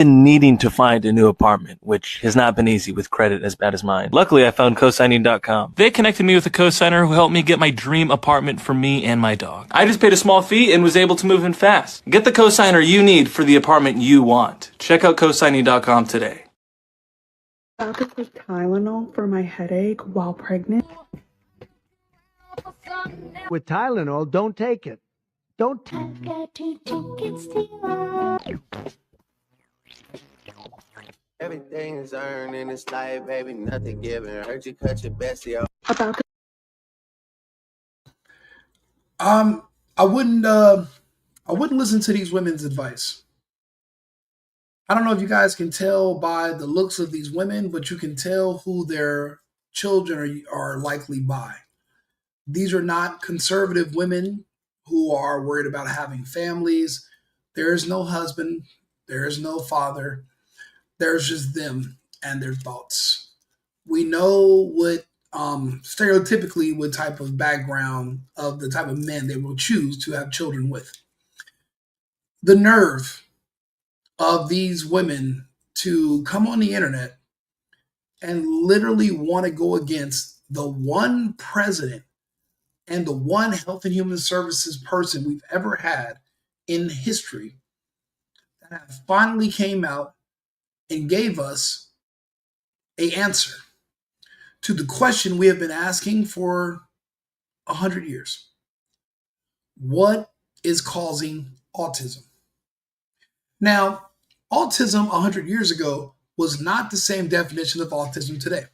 been needing to find a new apartment, which has not been easy with credit as bad as mine. Luckily, I found cosigning.com. They connected me with a cosigner who helped me get my dream apartment for me and my dog. I just paid a small fee and was able to move in fast. Get the cosigner you need for the apartment you want. Check out cosigning.com today. About to take Tylenol for my headache while pregnant. With Tylenol, don't take it. Don't take I've got 2 tickets to Everything is earned in this life, baby, nothing given. Heard you cut your bestie off. About to I wouldn't listen to these women's advice. I don't know if you guys can tell by the looks of these women, but you can tell who their children are likely by. These are not conservative women who are worried about having families. There is no husband, there is no father. There's just them and their thoughts. We know what stereotypically what type of background of the type of men they will choose to have children with. The nerve of these women to come on the internet and literally want to go against the one president and the one health and human services person we've ever had in history that have finally came out and gave us an answer to the question we have been asking for 100 years. What is causing autism? Now, autism 100 years ago was not the same definition of autism today.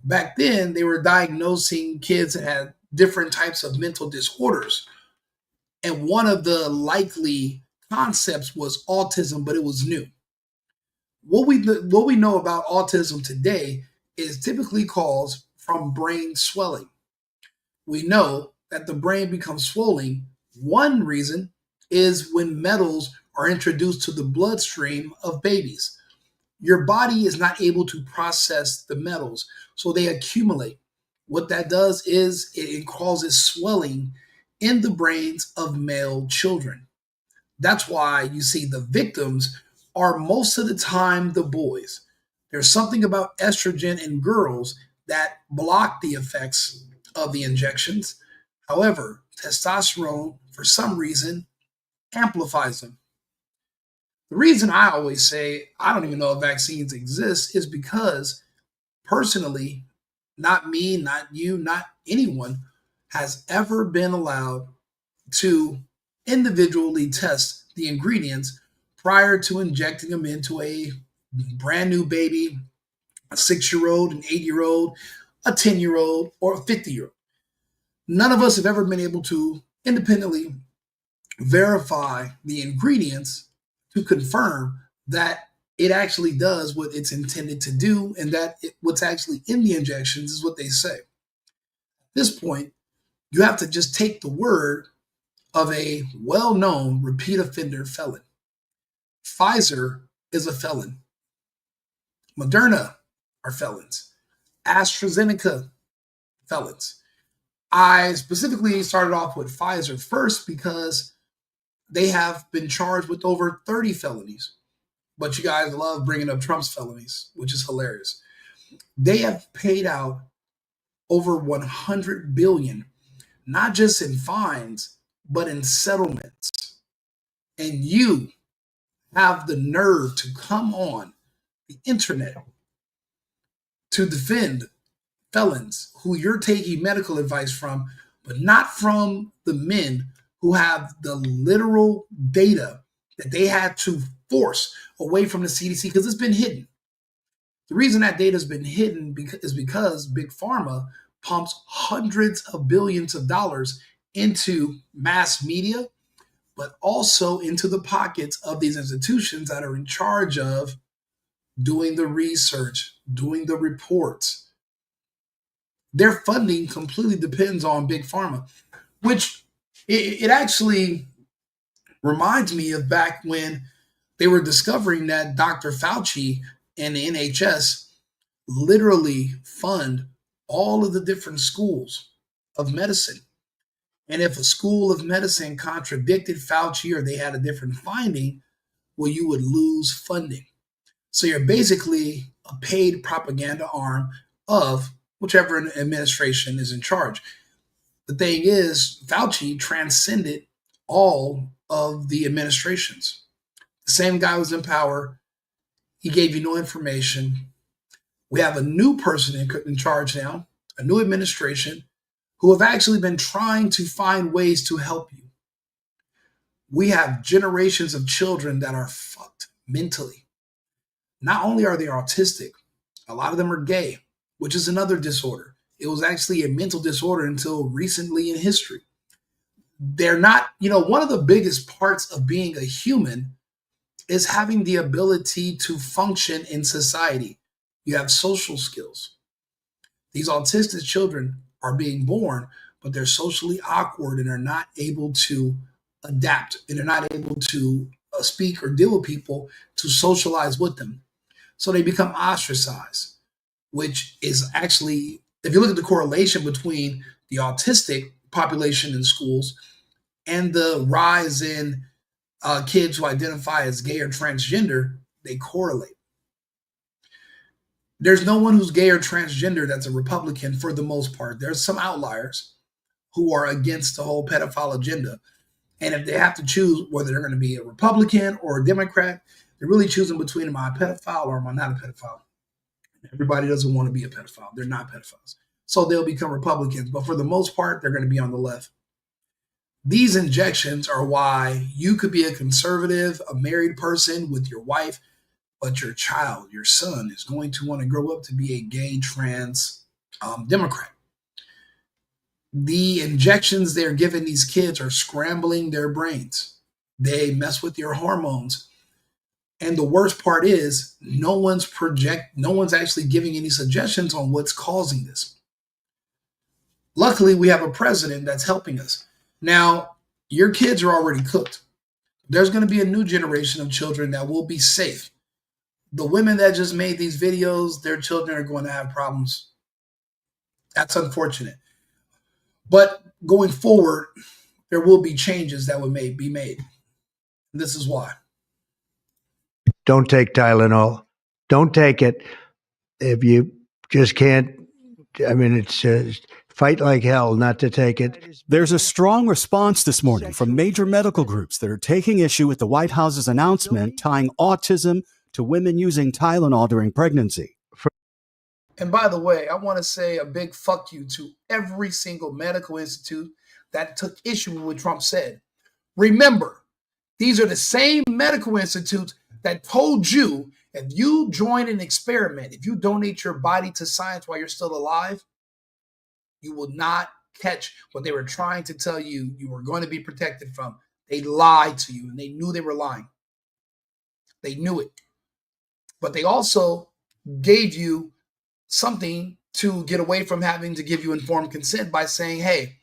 Back then, they were diagnosing kids that had different types of mental disorders. And one of the likely concepts was autism, but it was new. What we know about autism today is typically caused from brain swelling. We know that the brain becomes swollen. One reason is when metals are introduced to the bloodstream of babies. Your body is not able to process the metals, so they accumulate. What that does is it causes swelling in the brains of male children. That's why you see the victims are most of the time the boys. There's something about estrogen in girls that block the effects of the injections. However, testosterone, for some reason, amplifies them. The reason I always say I don't even know if vaccines exist is because personally, not me, not you, not anyone has ever been allowed to individually test the ingredients prior to injecting them into a brand new baby, a 6-year-old, an 8-year-old, a 10-year-old, or a 50-year-old. None of us have ever been able to independently verify the ingredients to confirm that it actually does what it's intended to do and that what's actually in the injections is what they say. At this point, you have to just take the word of a well-known repeat offender felon. Pfizer is a felon. Moderna are felons. AstraZeneca, felons. I specifically started off with Pfizer first because they have been charged with over 30 felonies. But you guys love bringing up Trump's felonies, which is hilarious. They have paid out over 100 billion, not just in fines, but in settlements. And you have the nerve to come on the internet to defend felons who you're taking medical advice from, but not from the men who have the literal data that they had to force away from the CDC because it's been hidden. The reason that data has been hidden is because Big Pharma pumps hundreds of billions of dollars into mass media, but also into the pockets of these institutions that are in charge of doing the research, doing the reports. Their funding completely depends on Big Pharma, which it actually reminds me of back when they were discovering that Dr. Fauci and the NHS literally fund all of the different schools of medicine. And if a school of medicine contradicted Fauci or they had a different finding, well, you would lose funding. So you're basically a paid propaganda arm of whichever administration is in charge. The thing is, Fauci transcended all of the administrations. The same guy was in power. He gave you no information. We have a new person in charge now, a new administration, who have actually been trying to find ways to help you. We have generations of children that are fucked mentally. Not only are they autistic, a lot of them are gay, which is another disorder. It was actually a mental disorder until recently in history. They're not, one of the biggest parts of being a human is having the ability to function in society. You have social skills. These autistic children are being born, but they're socially awkward and are not able to adapt, and they're not able to speak or deal with people to socialize with them. So they become ostracized, which is actually, if you look at the correlation between the autistic population in schools and the rise in kids who identify as gay or transgender, they correlate. There's no one who's gay or transgender that's a Republican for the most part. There's some outliers who are against the whole pedophile agenda. And if they have to choose whether they're going to be a Republican or a Democrat, they're really choosing between, am I a pedophile or am I not a pedophile? Everybody doesn't want to be a pedophile. They're not pedophiles. So they'll become Republicans. But for the most part, they're going to be on the left. These injections are why you could be a conservative, a married person with your wife, but your child, your son, is going to want to grow up to be a gay, trans Democrat. The injections they're giving these kids are scrambling their brains. They mess with your hormones. And the worst part is no one's actually giving any suggestions on what's causing this. Luckily, we have a president that's helping us. Now, your kids are already cooked. There's going to be a new generation of children that will be safe. The women that just made these videos, their children are going to have problems. That's unfortunate. But going forward, there will be changes that will be made. This is why. Don't take Tylenol. Don't take it. If you just can't, it's fight like hell not to take it. There's a strong response this morning from major medical groups that are taking issue with the White House's announcement tying autism to women using Tylenol during pregnancy. And by the way, I want to say a big fuck you to every single medical institute that took issue with what Trump said. Remember, these are the same medical institutes that told you if you join an experiment, if you donate your body to science while you're still alive, you will not catch what they were trying to tell you you were going to be protected from. They lied to you, and they knew they were lying. They knew it. But they also gave you something to get away from having to give you informed consent by saying, hey,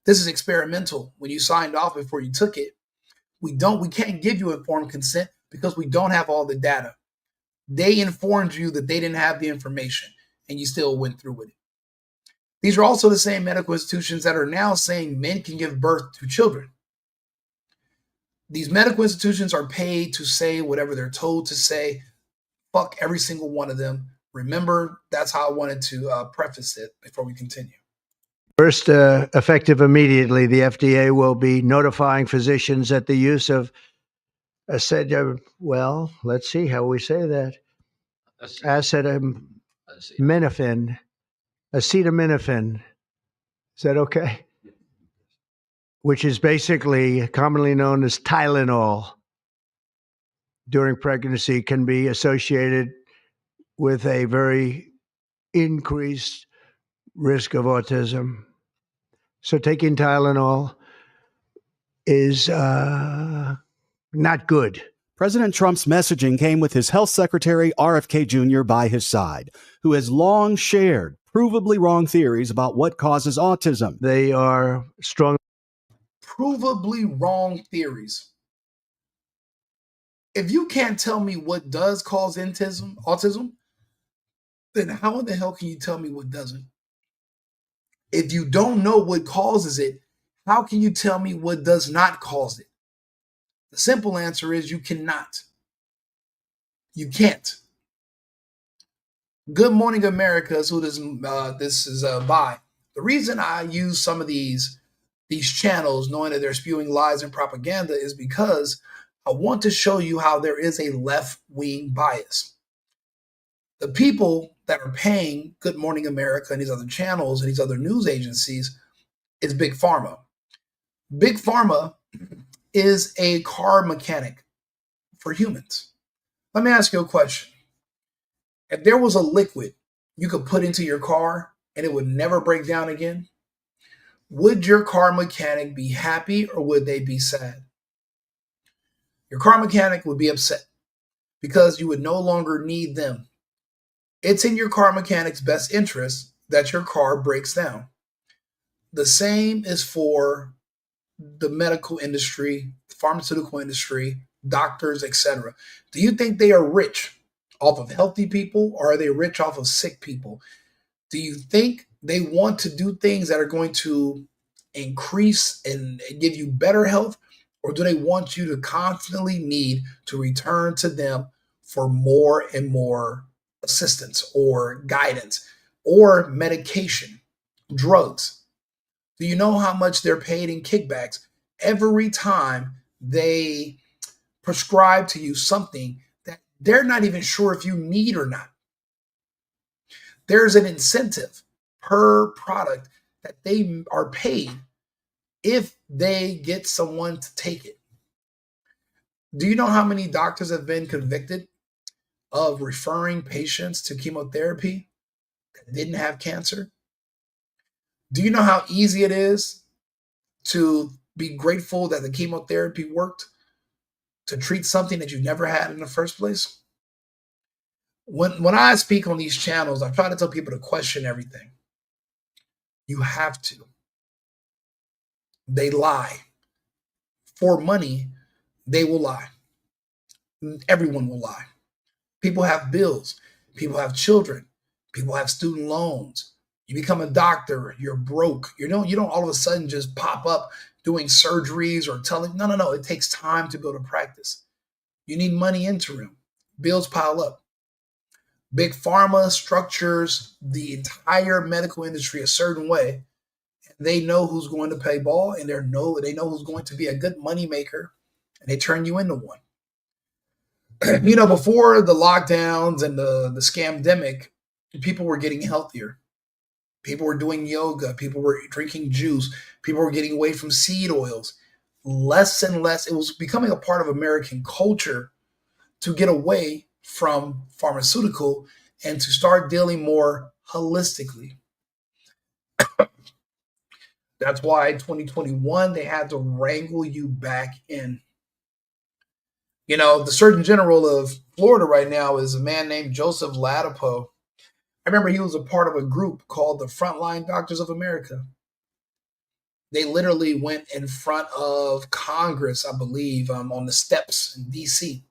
this is experimental. When you signed off before you took it, we can't give you informed consent because we don't have all the data. They informed you that they didn't have the information, and you still went through with it. These are also the same medical institutions that are now saying men can give birth to children. These medical institutions are paid to say whatever they're told to say. Fuck every single one of them. Remember, that's how I wanted to preface it before we continue. First, effective immediately, the FDA will be notifying physicians that the use of let's see how we say that. Acetaminophen. Is that okay? Which is basically commonly known as Tylenol during pregnancy, can be associated with a very increased risk of autism. So taking Tylenol is not good. President Trump's messaging came with his health secretary, RFK Jr., by his side, who has long shared provably wrong theories about what causes autism. They are strong. Provably wrong theories. If you can't tell me what does cause autism, then how in the hell can you tell me what doesn't? If you don't know what causes it, how can you tell me what does not cause it? The simple answer is you cannot. You can't. Good Morning America is who this is by. The reason I use some of these channels, knowing that they're spewing lies and propaganda, is because I want to show you how there is a left wing bias. The people that are paying Good Morning America and these other channels and these other news agencies is Big Pharma. Big Pharma is a car mechanic for humans. Let me ask you a question. If there was a liquid you could put into your car and it would never break down again, would your car mechanic be happy or would they be sad? Your car mechanic would be upset because you would no longer need them. It's in your car mechanic's best interest that your car breaks down. The same is for the medical industry, pharmaceutical industry, doctors, etc. Do you think they are rich off of healthy people or are they rich off of sick people? Do you think they want to do things that are going to increase and give you better health? Or do they want you to constantly need to return to them for more and more assistance or guidance or medication, drugs? Do you know how much they're paid in kickbacks every time they prescribe to you something that they're not even sure if you need or not? There's an incentive per product that they are paid if they get someone to take it. Do you know how many doctors have been convicted of referring patients to chemotherapy that didn't have cancer? Do you know how easy it is to be grateful that the chemotherapy worked to treat something that you never had in the first place? When I speak on these channels, I try to tell people to question everything. You have to. They lie. For money, they will lie. Everyone will lie. People have bills. People have children. People have student loans. You become a doctor, you're broke. You don't all of a sudden just pop up doing surgeries or telling. No. It takes time to build a practice. You need money interim. Bills pile up. Big Pharma structures the entire medical industry a certain way. They know who's going to play ball, and they know who's going to be a good money maker, and they turn you into one. Before the lockdowns and the scamdemic, people were getting healthier. People were doing yoga. People were drinking juice. People were getting away from seed oils. Less and less, it was becoming a part of American culture to get away from pharmaceutical and to start dealing more holistically. That's why 2021 they had to wrangle you back in. The Surgeon General of Florida right now is a man named Joseph Ladapo. I remember he was a part of a group called the Frontline Doctors of America. They literally went in front of Congress, I believe, on the steps in DC.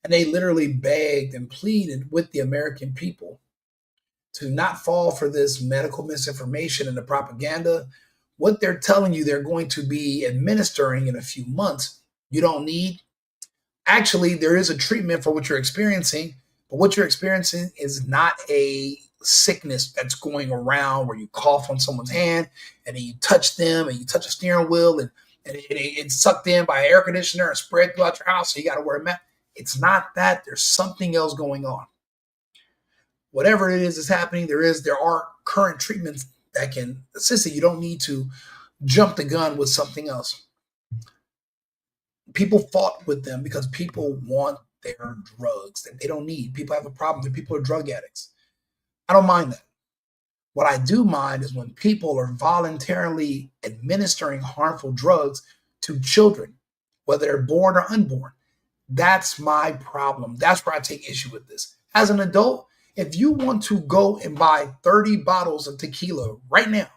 And they literally begged and pleaded with the American people to not fall for this medical misinformation and the propaganda. What they're telling you they're going to be administering in a few months, you don't need. Actually, there is a treatment for what you're experiencing, but what you're experiencing is not a sickness that's going around where you cough on someone's hand and then you touch them and you touch a steering wheel and it's sucked in by an air conditioner and spread throughout your house. So you got to wear a mask. It's not that. There's something else going on. Whatever it is that's happening, there are current treatments that can assist it. You don't need to jump the gun with something else. People fought with them because people want their drugs that they don't need. People have a problem. That people are drug addicts. I don't mind that. What I do mind is when people are voluntarily administering harmful drugs to children, whether they're born or unborn. That's my problem. That's where I take issue with this. As an adult, if you want to go and buy 30 bottles of tequila right now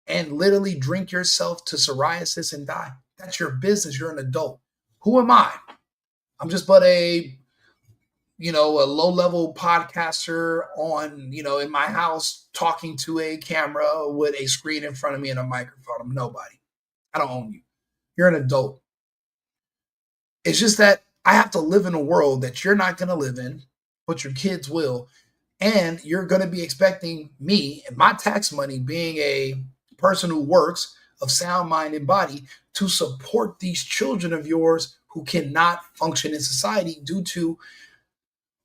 and literally drink yourself to psoriasis and die, that's your business. You're an adult. Who am I? I'm just but a low-level podcaster on, in my house talking to a camera with a screen in front of me and a microphone. I'm nobody. I don't own you. You're an adult. It's just that I have to live in a world that you're not going to live in, but your kids will. And you're going to be expecting me and my tax money, being a person who works of sound mind and body, to support these children of yours who cannot function in society due to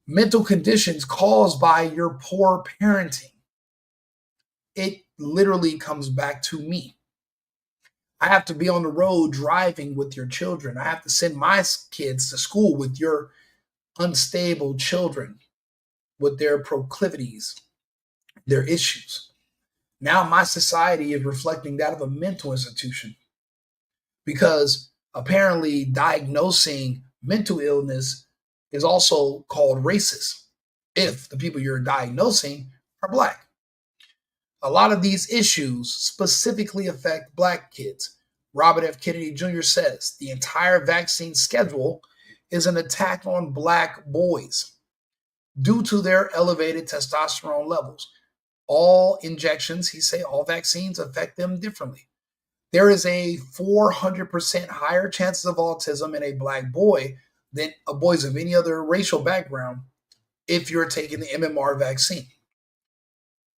mental conditions caused by your poor parenting. It literally comes back to me. I have to be on the road driving with your children. I have to send my kids to school with your unstable children, with their proclivities, their issues. Now my society is reflecting that of a mental institution, because apparently diagnosing mental illness is also called racist if the people you're diagnosing are Black. A lot of these issues specifically affect Black kids. Robert F. Kennedy Jr. says the entire vaccine schedule is an attack on Black boys due to their elevated testosterone levels. All injections, he say, all vaccines affect them differently. There is a 400% higher chances of autism in a Black boy than a boys of any other racial background if you're taking the MMR vaccine.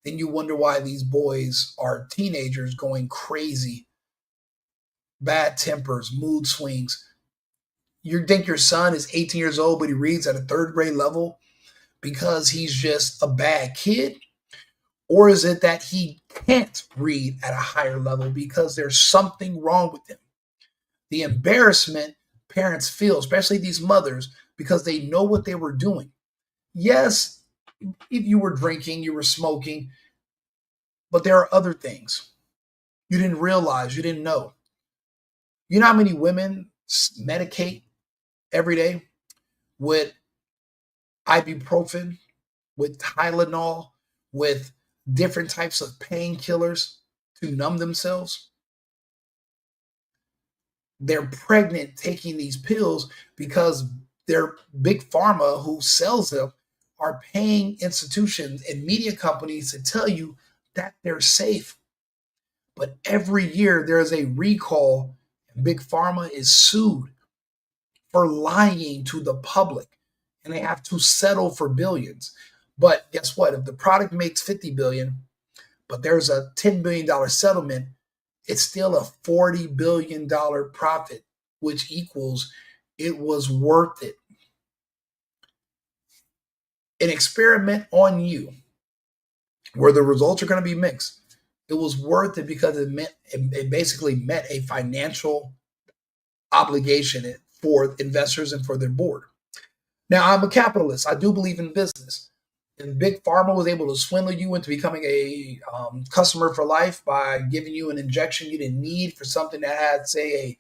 Then you wonder why these boys are teenagers going crazy, bad tempers, mood swings. You think your son is 18 years old, but he reads at a third grade level because he's just a bad kid? Or is it that he can't read at a higher level because there's something wrong with him? The embarrassment parents feel, especially these mothers, because they know what they were doing. Yes, if you were drinking, you were smoking, but there are other things you didn't realize, you didn't know. You know how many women medicate every day with ibuprofen, with Tylenol, with different types of painkillers to numb themselves? They're pregnant taking these pills because their Big Pharma, who sells them, are paying institutions and media companies to tell you that they're safe. But every year there is a recall, and Big Pharma is sued for lying to the public, and they have to settle for billions. But guess what? If the product makes 50 billion, but there's a $10 billion settlement, it's still a $40 billion profit, which equals it was worth it. An experiment on you where the results are going to be mixed, it was worth it because it basically met a financial obligation for investors and for their board. Now, I'm a capitalist. I do believe in business. And Big Pharma was able to swindle you into becoming a customer for life by giving you an injection you didn't need for something that had, say,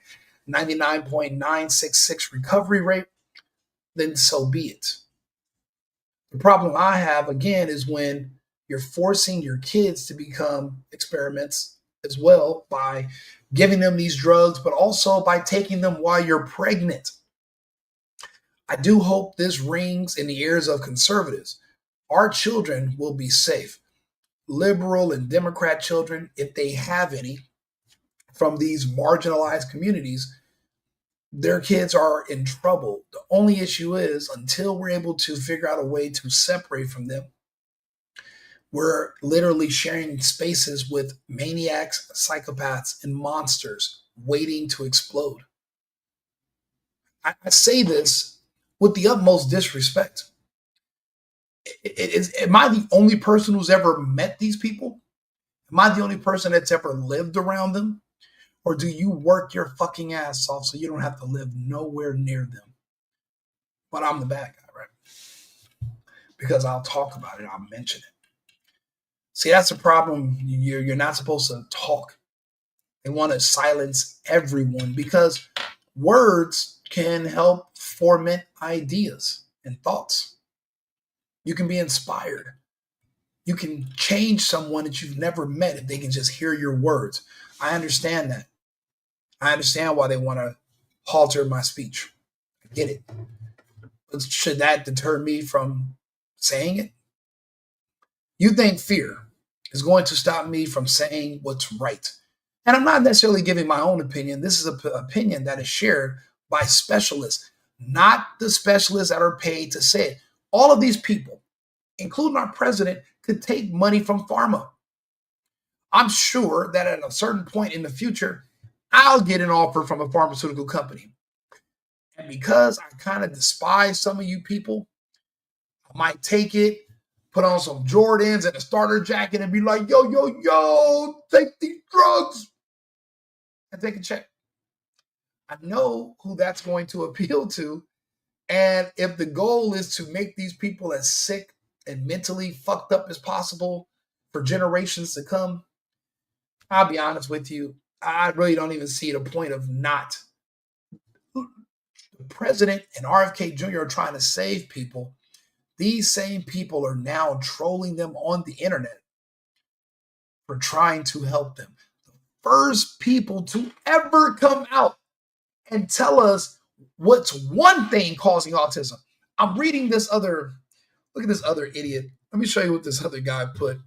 a 99.966 recovery rate, then so be it. The problem I have, again, is when you're forcing your kids to become experiments as well by giving them these drugs, but also by taking them while you're pregnant. I do hope this rings in the ears of conservatives. Our children will be safe. Liberal and Democrat children, if they have any, from these marginalized communities, their kids are in trouble. The only issue is until we're able to figure out a way to separate from them, we're literally sharing spaces with maniacs, psychopaths, and monsters waiting to explode. I say this with the utmost disrespect. Am I the only person who's ever met these people? Am I the only person that's ever lived around them? Or do you work your fucking ass off so you don't have to live nowhere near them? But I'm the bad guy, right? Because I'll talk about it, I'll mention it. See, that's the problem. You're not supposed to talk. They want to silence everyone because words can help foment ideas and thoughts. You can be inspired. You can change someone that you've never met if they can just hear your words. I understand that. I understand why they want to halter my speech. I get it. But should that deter me from saying it? You think fear is going to stop me from saying what's right? And I'm not necessarily giving my own opinion. This is an opinion that is shared by specialists, not the specialists that are paid to say it. All of these people including our president, could take money from pharma. I'm sure that at a certain point in the future, I'll get an offer from a pharmaceutical company. And because I kind of despise some of you people, I might take it, put on some Jordans and a starter jacket and be like, yo, yo, yo, take these drugs and take a check. I know who that's going to appeal to. And if the goal is to make these people as sick and mentally fucked up as possible for generations to come, I'll be honest with you, I really don't even see the point of not. The president and RFK Jr. are trying to save people. These same people are now trolling them on the internet for trying to help them. The first people to ever come out and tell us what's one thing causing autism. I'm reading this other, look at this other idiot. Let me show you what this other guy put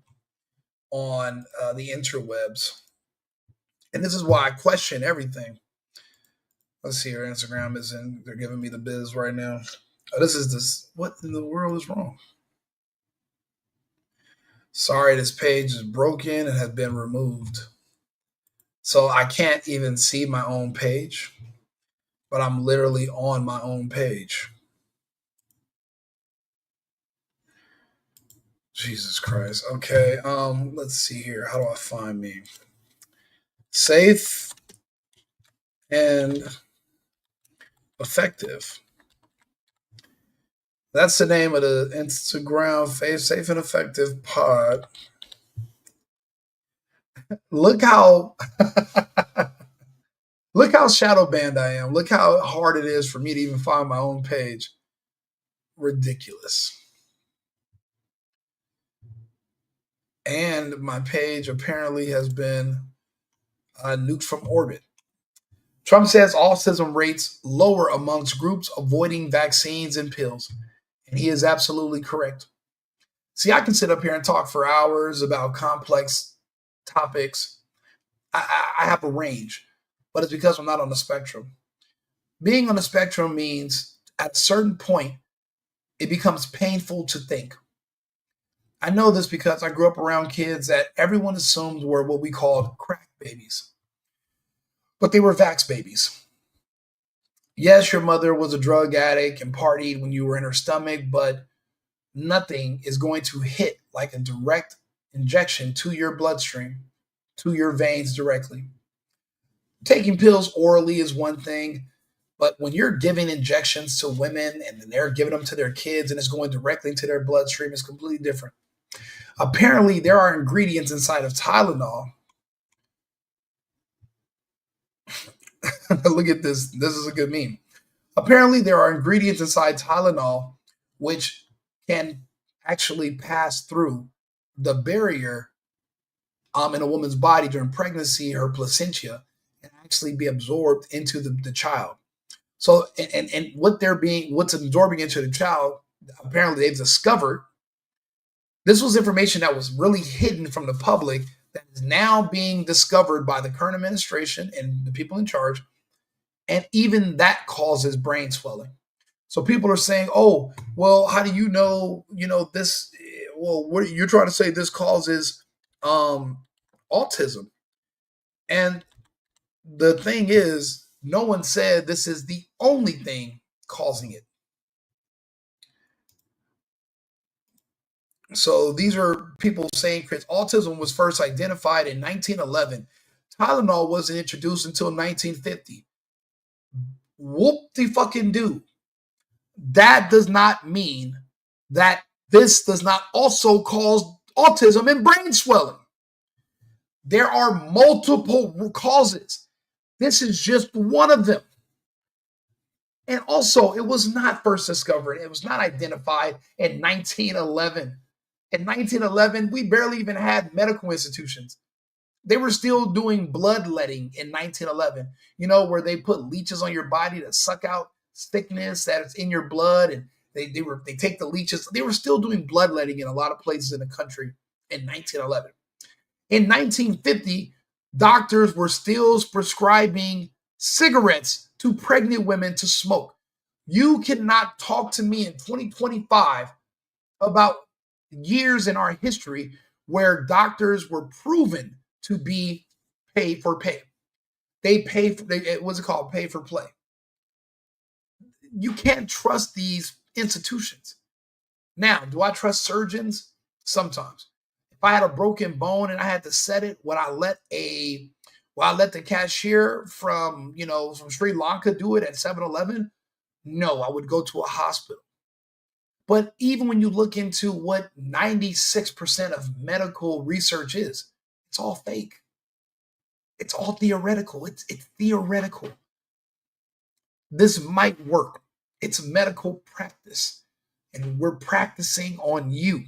on the interwebs. And this is why I question everything. Let's see, our Instagram is in. They're giving me the biz right now. Oh, this is this. What in the world is wrong? Sorry, this page is broken and has been removed. So I can't even see my own page, but I'm literally on my own page. Jesus Christ. Okay, let's see here. How do I find me? Safe and effective. That's the name of the Instagram Safe and Effective Pod. Look how look how shadow banned I am. Look how hard it is for me to even find my own page. Ridiculous. And my page apparently has been nuked from orbit. Trump says autism rates lower amongst groups avoiding vaccines and pills. And he is absolutely correct. See, I can sit up here and talk for hours about complex topics. I have a range, but it's because I'm not on the spectrum. Being on the spectrum means at a certain point, it becomes painful to think. I know this because I grew up around kids that everyone assumed were what we called crack babies, but they were vax babies. Yes, your mother was a drug addict and partied when you were in her stomach, but nothing is going to hit like a direct injection to your bloodstream, to your veins directly. Taking pills orally is one thing, but when you're giving injections to women and then they're giving them to their kids and it's going directly into their bloodstream, it's completely different. Apparently, there are ingredients inside of Tylenol. Look at this. This is a good meme. Apparently, there are ingredients inside Tylenol which can actually pass through the barrier in a woman's body during pregnancy, her placenta, and actually be absorbed into the child. So, and what's absorbing into the child, apparently they've discovered. This was information that was really hidden from the public that is now being discovered by the current administration and the people in charge. And even that causes brain swelling. So people are saying, oh, well, how do you know, this? Well, what you're trying to say this causes autism. And the thing is, no one said this is the only thing causing it. So these are people saying autism was first identified in 1911. Tylenol wasn't introduced until 1950. Whoop-de-fucking-do. That does not mean that this does not also cause autism and brain swelling. There are multiple causes. This is just one of them. And also, it was not first discovered. It was not identified in 1911. In 1911, we barely even had medical institutions. They were still doing bloodletting in 1911, where they put leeches on your body to suck out sickness that is in your blood. And they take the leeches. They were still doing bloodletting in a lot of places in the country in 1911. In 1950, doctors were still prescribing cigarettes to pregnant women to smoke. You cannot talk to me in 2025 about years in our history where doctors were proven to be pay for pay. They pay for, what's it called? Pay for play. You can't trust these institutions. Now, do I trust surgeons? Sometimes. If I had a broken bone and I had to set it, would I let the cashier from Sri Lanka do it at 7-Eleven? No, I would go to a hospital. But even when you look into what 96% of medical research is, it's all fake. It's all theoretical. It's theoretical. This might work. It's medical practice, and we're practicing on you.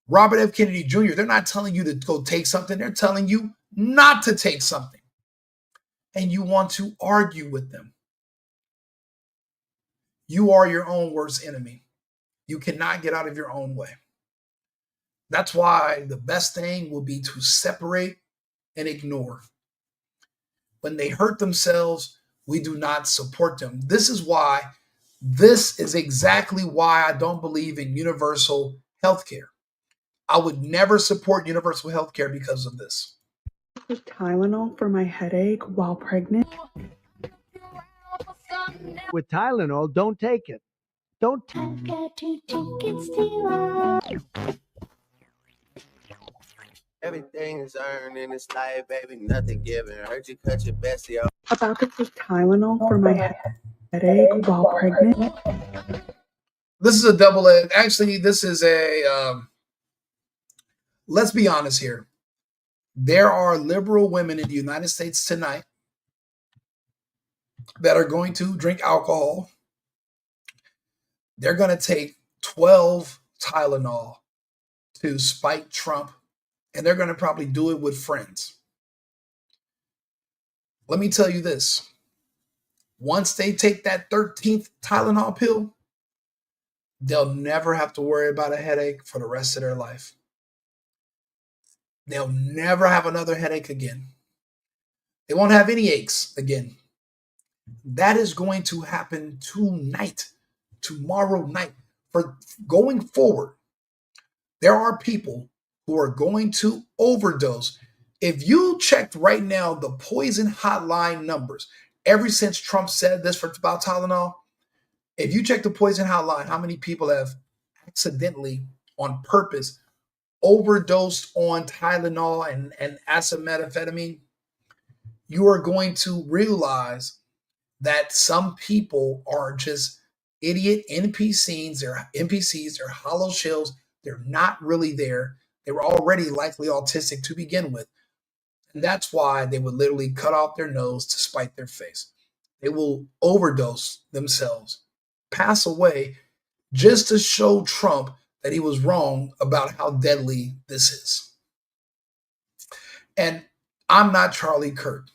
Robert F. Kennedy Jr., they're not telling you to go take something. They're telling you not to take something. And you want to argue with them. You are your own worst enemy. You cannot get out of your own way. That's why the best thing will be to separate and ignore. When they hurt themselves, we do not support them. This is exactly why I don't believe in universal health care. I would never support universal health care because of this. Tylenol for my headache while pregnant. With Tylenol, don't take it. Don't. I've got 2 tickets to Everything is earned in this life, baby, nothing given. Heard you cut your bestie off. About to take Tylenol for my headache while pregnant. This is a double edged. Actually, this is a. Let's be honest here. There are liberal women in the United States tonight that are going to drink alcohol. They're going to take 12 Tylenol to spite Trump, and they're going to probably do it with friends. Let me tell you this. Once they take that 13th Tylenol pill, they'll never have to worry about a headache for the rest of their life. They'll never have another headache again. They won't have any aches again. That is going to happen tonight, tomorrow night. For going forward, there are people who are going to overdose. If you checked right now the poison hotline numbers, ever since Trump said this about Tylenol, if you check the poison hotline, how many people have accidentally, on purpose, overdosed on Tylenol and acetaminophen, you are going to realize that some people are just idiot NPCs. They're hollow shells. They're not really there. They were already likely autistic to begin with. And that's why they would literally cut off their nose to spite their face. They will overdose themselves, pass away, just to show Trump that he was wrong about how deadly this is. And I'm not Charlie Kirk.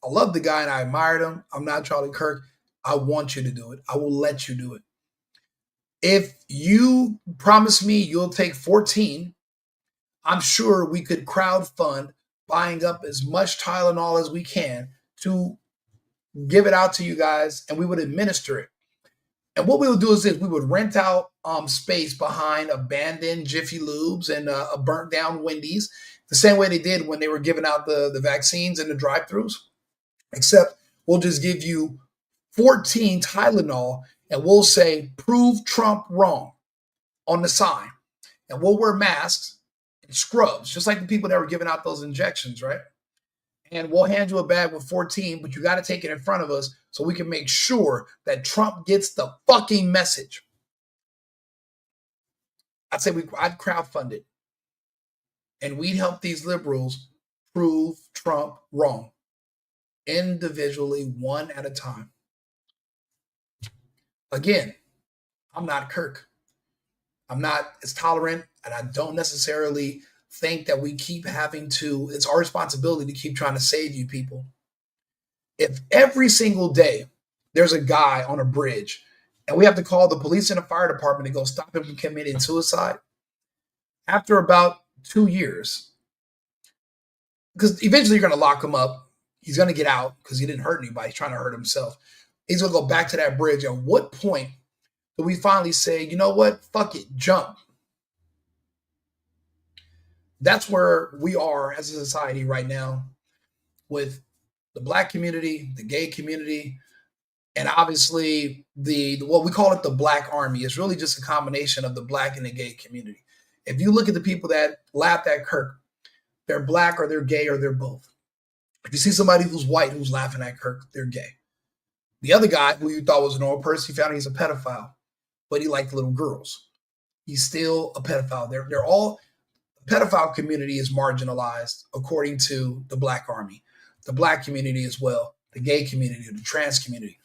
I love the guy and I admired him. I'm not Charlie Kirk. I want you to do it. I will let you do it. If you promise me you'll take 14, I'm sure we could crowdfund buying up as much Tylenol as we can to give it out to you guys, and we would administer it. And what we would do is this: we would rent out space behind abandoned Jiffy Lubes and a burnt down Wendy's, the same way they did when they were giving out the vaccines in the drive-thrus. Except we'll just give you 14 Tylenol, and we'll say, prove Trump wrong on the sign. And we'll wear masks and scrubs, just like the people that were giving out those injections, right? And we'll hand you a bag with 14, but you got to take it in front of us so we can make sure that Trump gets the fucking message. I'd crowdfund it. And we'd help these liberals prove Trump wrong. Individually, one at a time. Again, I'm not Kirk. I'm not as tolerant, and I don't necessarily think that we keep having to, it's our responsibility to keep trying to save you people. If every single day there's a guy on a bridge and we have to call the police and the fire department to go stop him from committing suicide, after about 2 years, because eventually you're going to lock him up, he's going to get out because he didn't hurt anybody, he's trying to hurt himself. He's going to go back to that bridge. At what point do we finally say, you know what, fuck it, jump? That's where we are as a society right now, with the black community, the gay community, and obviously the what we call it the black army. Is really just a combination of the black and the gay community. If you look at the people that laughed at Kirk, they're black or they're gay or they're both. If you see somebody who's white who's laughing at Kirk, they're gay. The other guy who you thought was a normal person, you found he's a pedophile, but he liked little girls. He's still a pedophile. They're all, the pedophile community is marginalized according to the black army, the black community as well, the gay community, the trans community.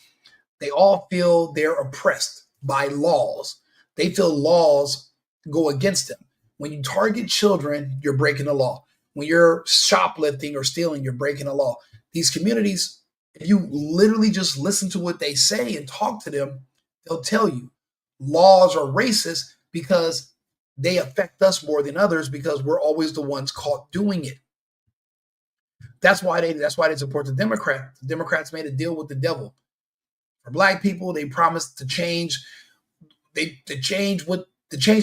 They all feel they're oppressed by laws. They feel laws go against them. When you target children, you're breaking the law. When you're shoplifting or stealing, you're breaking the law. These communities, if you literally just listen to what they say and talk to them, they'll tell you laws are racist because they affect us more than others because we're always the ones caught doing it. That's why they support the Democrats. The Democrats made a deal with the devil. For black people, they promised to change the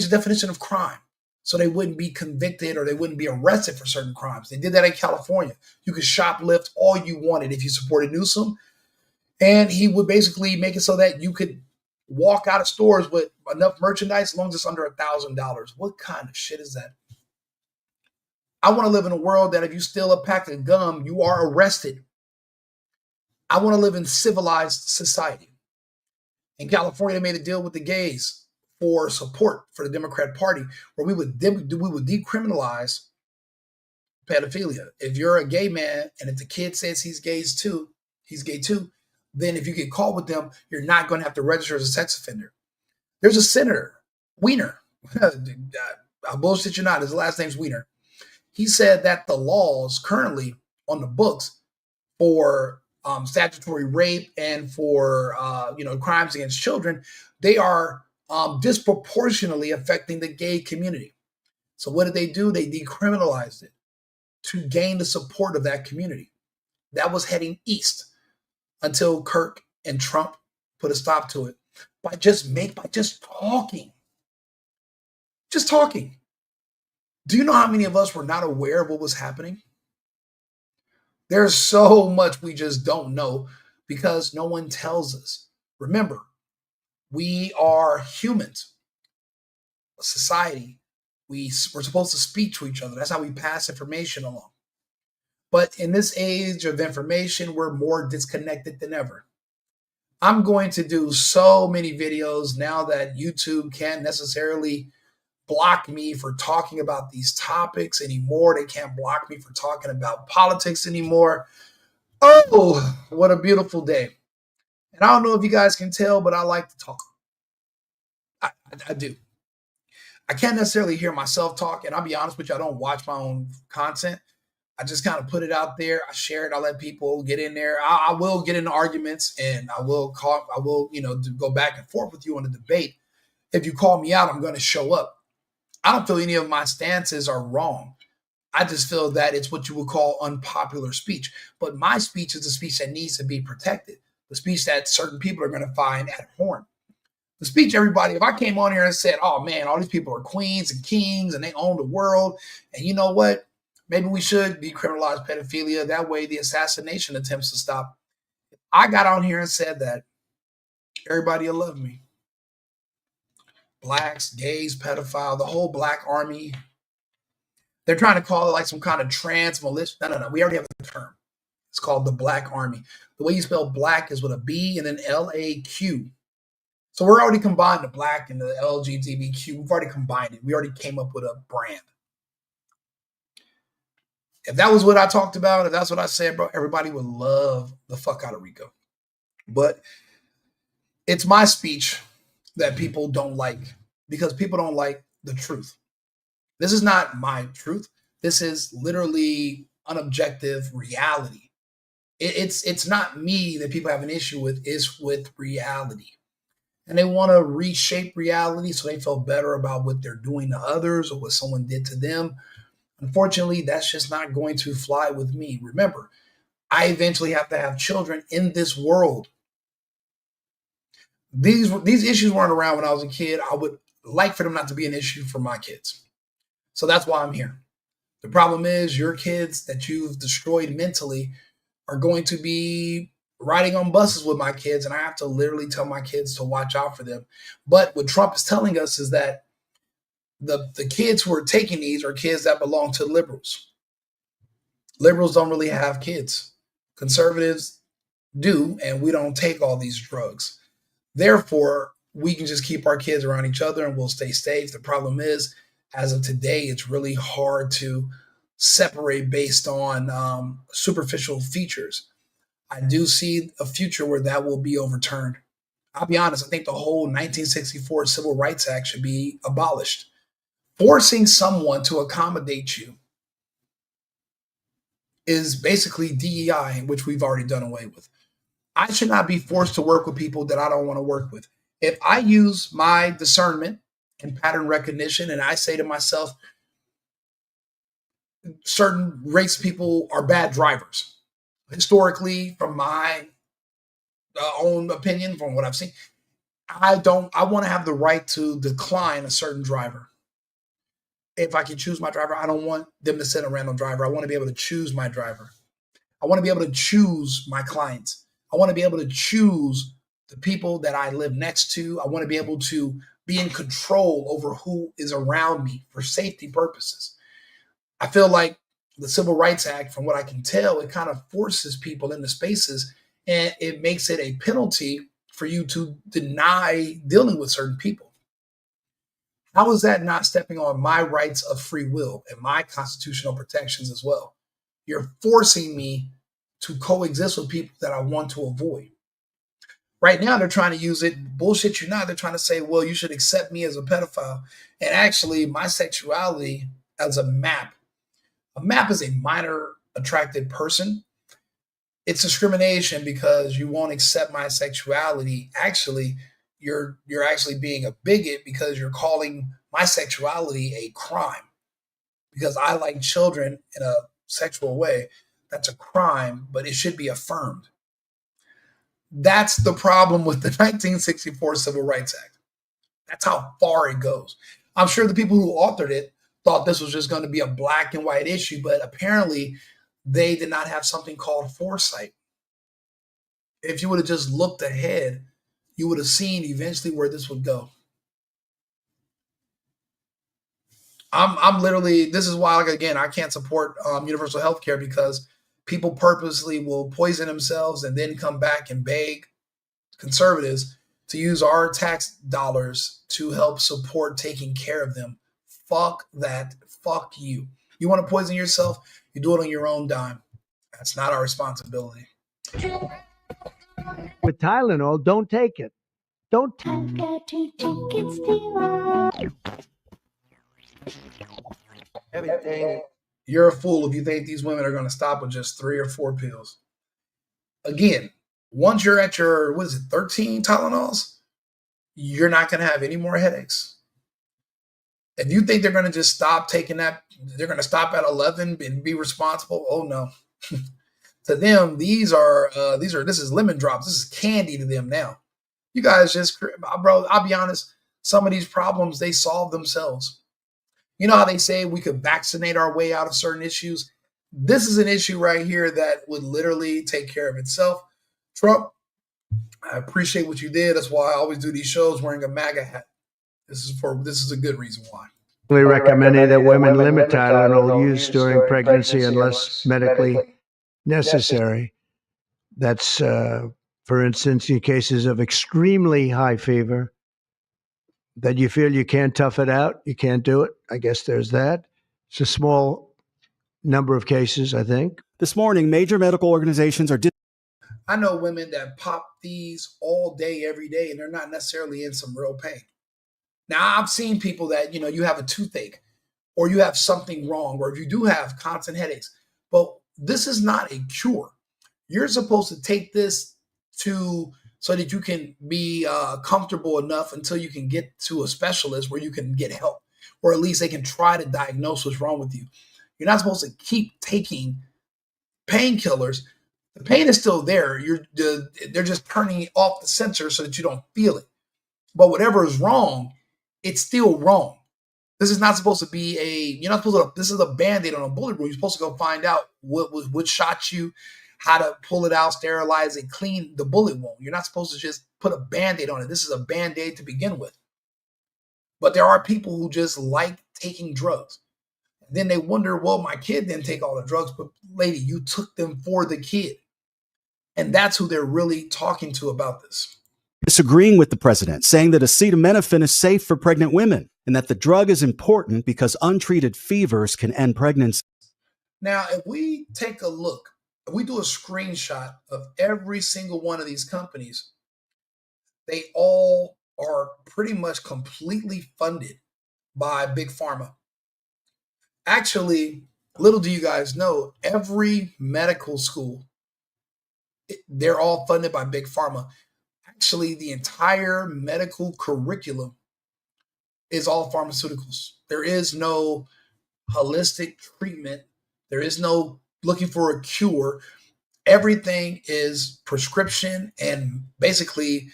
definition of crime so they wouldn't be convicted or they wouldn't be arrested for certain crimes. They did that in California. You could shoplift all you wanted if you supported Newsom, and he would basically make it so that you could walk out of stores with enough merchandise as long as it's under $1,000. What kind of shit is that? I want to live in a world that if you steal a pack of gum, you are arrested. I want to live in civilized society. In California, they made a deal with the gays for support for the Democrat Party, where we would decriminalize pedophilia. If you're a gay man and if the kid says he's gay too, then if you get caught with them, you're not going to have to register as a sex offender. There's a senator, Wiener. I'll bullshit you not. His last name's Wiener. He said that the laws currently on the books for statutory rape and for crimes against children, they are disproportionately affecting the gay community. So what did they do? They decriminalized it to gain the support of that community. That was heading east until Kirk and Trump put a stop to it by just talking. Just talking. Do you know how many of us were not aware of what was happening? There's so much we just don't know because no one tells us. Remember, we are humans, a society. We're supposed to speak to each other. That's how we pass information along. But in this age of information, we're more disconnected than ever. I'm going to do so many videos now that YouTube can't necessarily block me for talking about these topics anymore. They can't block me for talking about politics anymore. Oh, what a beautiful day. And I don't know if you guys can tell, but I like to talk. I do. I can't necessarily hear myself talk, and I'll be honest with you, I don't watch my own content. I just kind of put it out there. I share it. I let people get in there. I will get into arguments, and I will go back and forth with you on a debate. If you call me out, I'm going to show up. I don't feel any of my stances are wrong. I just feel that it's what you would call unpopular speech. But my speech is the speech that needs to be protected, the speech that certain people are going to find abhorrent. The speech, everybody, if I came on here and said, oh man, all these people are queens and kings and they own the world, and you know what? Maybe we should decriminalize pedophilia. That way the assassination attempts to stop. I got on here and said that everybody will love me. Blacks, gays, pedophile, the whole black army. They're trying to call it like some kind of trans militia. No. We already have the term. It's called the black army. The way you spell black is with a B and an L-A-Q. So we're already combined the black and the LGBTQ. We've already combined it. We already came up with a brand. If that was what I talked about, if that's what I said, bro, everybody would love the fuck out of Rico. But it's my speech that people don't like because people don't like the truth. This is not my truth. This is literally unobjective reality. It's not me that people have an issue with. It's with reality. And they want to reshape reality so they feel better about what they're doing to others or what someone did to them. Unfortunately, that's just not going to fly with me. Remember, I eventually have to have children in this world. These issues weren't around when I was a kid. I would like for them not to be an issue for my kids. So that's why I'm here. The problem is your kids that you've destroyed mentally are going to be riding on buses with my kids, and I have to literally tell my kids to watch out for them. But what Trump is telling us is that the kids who are taking these are kids that belong to liberals. Liberals don't really have kids. Conservatives do, and we don't take all these drugs. Therefore, we can just keep our kids around each other and we'll stay safe. The problem is, as of today, it's really hard to separate based on superficial features. I do see a future where that will be overturned. I'll be honest, I think the whole 1964 Civil Rights Act should be abolished. Forcing someone to accommodate you is basically DEI, which we've already done away with. I should not be forced to work with people that I don't want to work with. If I use my discernment and pattern recognition and I say to myself, certain race people are bad drivers, historically, from my own opinion, from what I've seen, I want to have the right to decline a certain driver. If I can choose my driver, I don't want them to send a random driver. I want to be able to choose my driver. I want to be able to choose my clients. I want to be able to choose the people that I live next to. I want to be able to be in control over who is around me for safety purposes. I feel like the Civil Rights Act, from what I can tell, it kind of forces people into spaces and it makes it a penalty for you to deny dealing with certain people. How is that not stepping on my rights of free will and my constitutional protections as well? You're forcing me to coexist with people that I want to avoid. Right now, they're trying to use it, bullshit you not, they're trying to say, well, you should accept me as a pedophile. And actually, my sexuality as a map is a minor attracted person. It's discrimination because you won't accept my sexuality. Actually, you're actually being a bigot because you're calling my sexuality a crime. Because I like children in a sexual way, that's a crime, but it should be affirmed. That's the problem with the 1964 Civil Rights Act. That's how far it goes. I'm sure the people who authored it thought this was just going to be a black and white issue, but apparently they did not have something called foresight. If you would have just looked ahead, you would have seen eventually where this would go. I'm literally, this is why, like, again, I can't support universal health care because people purposely will poison themselves and then come back and beg conservatives to use our tax dollars to help support taking care of them. Fuck that. Fuck you. You want to poison yourself? You do it on your own dime. That's not our responsibility. With Tylenol, don't take it. Don't. I've got 2 tickets to Everything. You're a fool if you think these women are going to stop with just 3 or 4 pills. Again, once you're at your, 13 Tylenols, you're not going to have any more headaches. If you think they're going to just stop taking that, they're going to stop at 11 and be responsible. Oh no. To them, this is lemon drops. This is candy to them now. You guys just, bro, I'll be honest. Some of these problems, they solve themselves. You know how they say we could vaccinate our way out of certain issues? This is an issue right here that would literally take care of itself. Trump, I appreciate what you did. That's why I always do these shows wearing a MAGA hat. This is a good reason why. Recommending that women limit Tylenol use during pregnancy unless medically necessary. That's, for instance, in cases of extremely high fever, that you feel you can't tough it out, you can't do it. I guess there's that. It's a small number of cases, I think. This morning, major medical organizations are I know women that pop these all day, every day, and they're not necessarily in some real pain. Now, I've seen people that, you have a toothache or you have something wrong, or if you do have constant headaches, but this is not a cure. You're supposed to take this so that you can be comfortable enough until you can get to a specialist where you can get help, or at least they can try to diagnose what's wrong with you. You're not supposed to keep taking painkillers. The pain is still there. They're just turning off the sensor so that you don't feel it. But whatever is wrong, it's still wrong. This is not supposed to be you're not supposed to, this is a Band-Aid on a bullet wound. You're supposed to go find out what shot you, how to pull it out, sterilize it, clean the bullet wound. You're not supposed to just put a Band-Aid on it. This is a Band-Aid to begin with. But there are people who just like taking drugs. Then they wonder, well, my kid didn't take all the drugs, but lady, you took them for the kid. And that's who they're really talking to about this. Disagreeing with the president, saying that acetaminophen is safe for pregnant women and that the drug is important because untreated fevers can end pregnancy. Now, if we take a look, if we do a screenshot of every single one of these companies, they all are pretty much completely funded by Big Pharma. Actually, little do you guys know, every medical school, they're all funded by Big Pharma. Actually, the entire medical curriculum is all pharmaceuticals. There is no holistic treatment. There is no looking for a cure. Everything is prescription and basically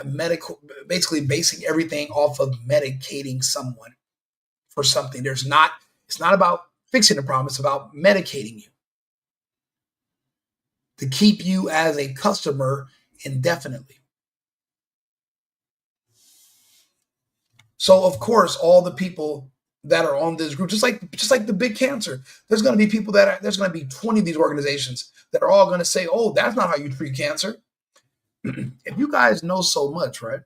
medical, basically basing everything off of medicating someone for something. It's not about fixing the problem. It's about medicating you to keep you as a customer indefinitely. So of course, all the people that are on this group, just like the big cancer, there's going to be people there's going to be 20 of these organizations that are all going to say, oh, that's not how you treat cancer. If you guys know so much, right?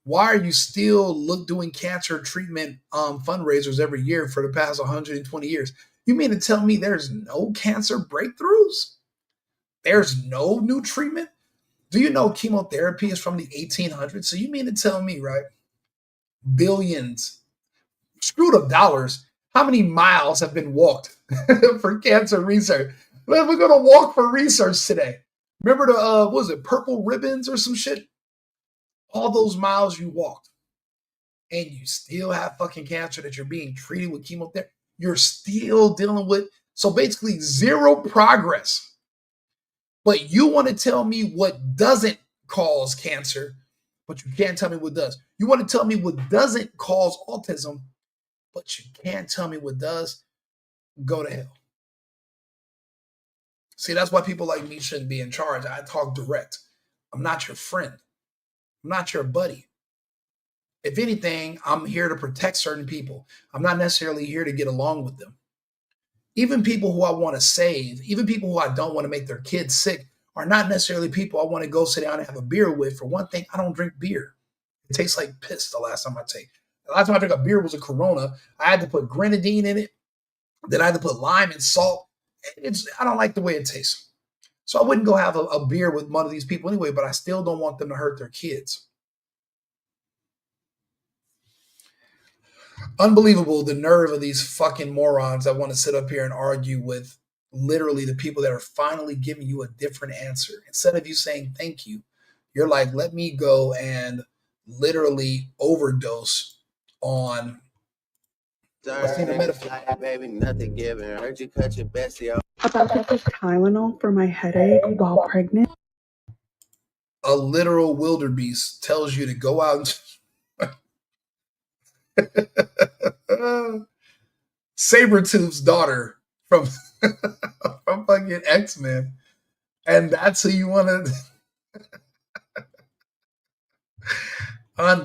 Why are you still doing cancer treatment fundraisers every year for the past 120 years? You mean to tell me there's no cancer breakthroughs? There's no new treatment? Do you know chemotherapy is from the 1800s? So you mean to tell me, right? Billions, screwed up dollars. How many miles have been walked for cancer research? We're going to walk for research today. Remember the, what was it, purple ribbons or some shit? All those miles you walked. And you still have fucking cancer that you're being treated with chemotherapy. You're still dealing with, so basically zero progress. But you want to tell me what doesn't cause cancer, but you can't tell me what does. You want to tell me what doesn't cause autism, but you can't tell me what does. Go to hell. See, that's why people like me shouldn't be in charge. I talk direct. I'm not your friend. I'm not your buddy. If anything, I'm here to protect certain people. I'm not necessarily here to get along with them. Even people who I want to save, even people who I don't want to make their kids sick, are not necessarily people I want to go sit down and have a beer with. For one thing, I don't drink beer. It tastes like piss the last time I take. The last time I drank a beer was a Corona. I had to put grenadine in it. Then I had to put lime and salt. I don't like the way it tastes. So I wouldn't go have a beer with one of these people anyway, but I still don't want them to hurt their kids. Unbelievable, the nerve of these fucking morons that want to sit up here and argue with literally the people that are finally giving you a different answer. Instead of you saying thank you, you're like, let me go and literally overdose on baby, nothing given. Heard you cut your bestie off. About to take Tylenol for my headache while pregnant. a literal wildebeest tells you to go out and Sabretooth's daughter from from fucking X-Men. And that's who you want to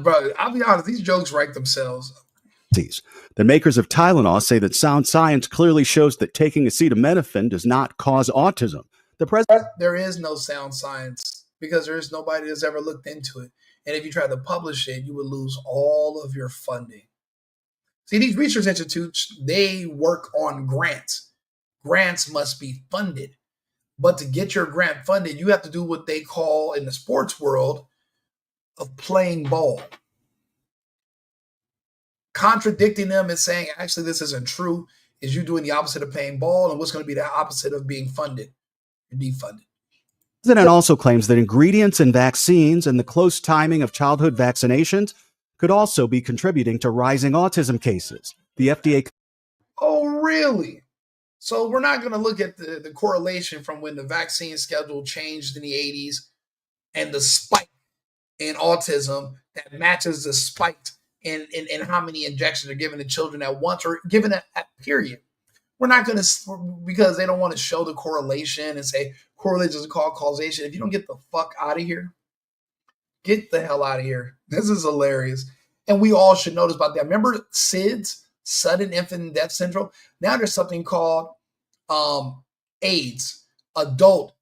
bro, I'll be honest, these jokes write themselves. The makers of Tylenol say that sound science clearly shows that taking acetaminophen does not cause autism. There is no sound science because there is nobody that's ever looked into it. And if you try to publish it, you would lose all of your funding. See, these research institutes, they work on grants. Grants must be funded. But to get your grant funded, you have to do what they call in the sports world of playing ball. Contradicting them and saying, actually, this isn't true, is you doing the opposite of playing ball, and what's going to be the opposite of being funded? You're defunded. The president also claims that ingredients in vaccines and the close timing of childhood vaccinations could also be contributing to rising autism cases. The FDA. Oh, really? So we're not going to look at the correlation from when the vaccine schedule changed in the 80s and the spike in autism that matches the spike in how many injections are given to children at once or given at period. We're not going to, because they don't want to show the correlation and say correlation is called causation. If you don't get the fuck out of here, get the hell out of here. This is hilarious. And we all should know this about that. Remember SIDS, sudden infant death syndrome? Now there's something called AIDS, adult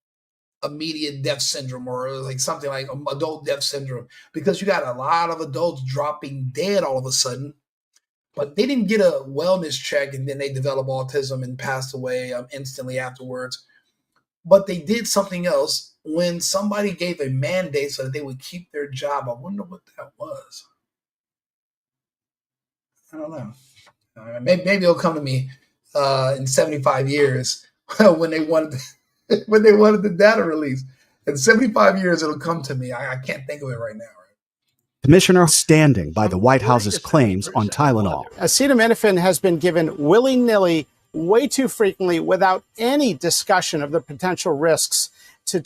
immediate death syndrome, or like something like adult death syndrome, because you got a lot of adults dropping dead all of a sudden, but they didn't get a wellness check and then they developed autism and passed away instantly afterwards. But they did something else when somebody gave a mandate so that they would keep their job. I wonder what that was. I don't know. Maybe it'll come to me in 75 years when they wanted the data release. In 75 years, it'll come to me. I can't think of it right now. Commissioner standing by the White House's claims on Tylenol. Acetaminophen has been given willy-nilly, way too frequently, without any discussion of the potential risks to